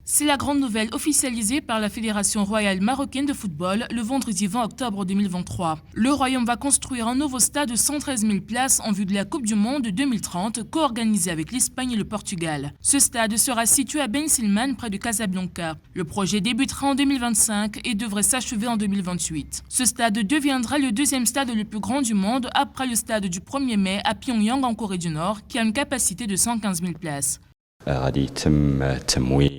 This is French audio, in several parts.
C'est la grande nouvelle officialisée par la Fédération royale marocaine de football le vendredi 20 octobre 2023. Le Royaume va construire un nouveau stade de 113 000 places en vue de la Coupe du Monde 2030, co-organisée avec l'Espagne et le Portugal. Ce stade sera situé à Ben Silman, près de Casablanca. Le projet débutera en 2025 et devrait s'achever en 2028. Ce stade deviendra le deuxième stade le plus grand du monde après le stade du 1er mai à Pyongyang en Corée du Nord, qui a une capacité de 115 000 places.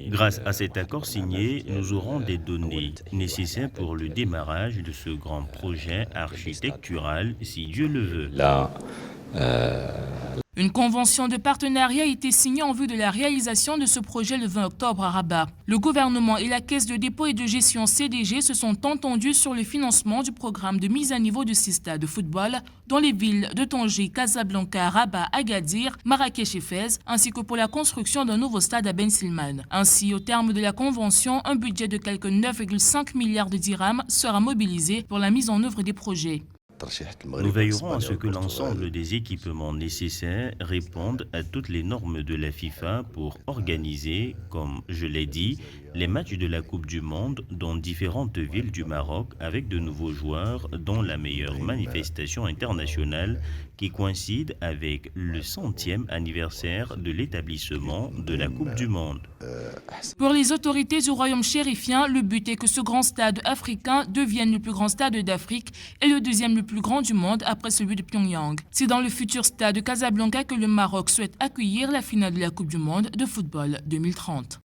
Grâce à cet accord signé, nous aurons des données nécessaires pour le démarrage de ce grand projet architectural, si Dieu le veut. Une convention de partenariat a été signée en vue de la réalisation de ce projet le 20 octobre à Rabat. Le gouvernement et la Caisse de dépôt et de gestion CDG se sont entendus sur le financement du programme de mise à niveau de 6 stades de football dans les villes de Tanger, Casablanca, Rabat, Agadir, Marrakech et Fès, ainsi que pour la construction d'un nouveau stade à Ben Silman. Ainsi, au terme de la convention, un budget de quelque 9,5 milliards de dirhams sera mobilisé pour la mise en œuvre des projets. Nous veillerons à ce que l'ensemble des équipements nécessaires répondent à toutes les normes de la FIFA pour organiser, comme je l'ai dit, les matchs de la Coupe du Monde dans différentes villes du Maroc avec de nouveaux joueurs dans la meilleure manifestation internationale qui coïncide avec le 100e anniversaire de l'établissement de la Coupe du Monde. Pour les autorités du royaume chérifien, le but est que ce grand stade africain devienne le plus grand stade d'Afrique et le deuxième le plus grand du monde après celui de Pyongyang. C'est dans le futur stade de Casablanca que le Maroc souhaite accueillir la finale de la Coupe du Monde de football 2030.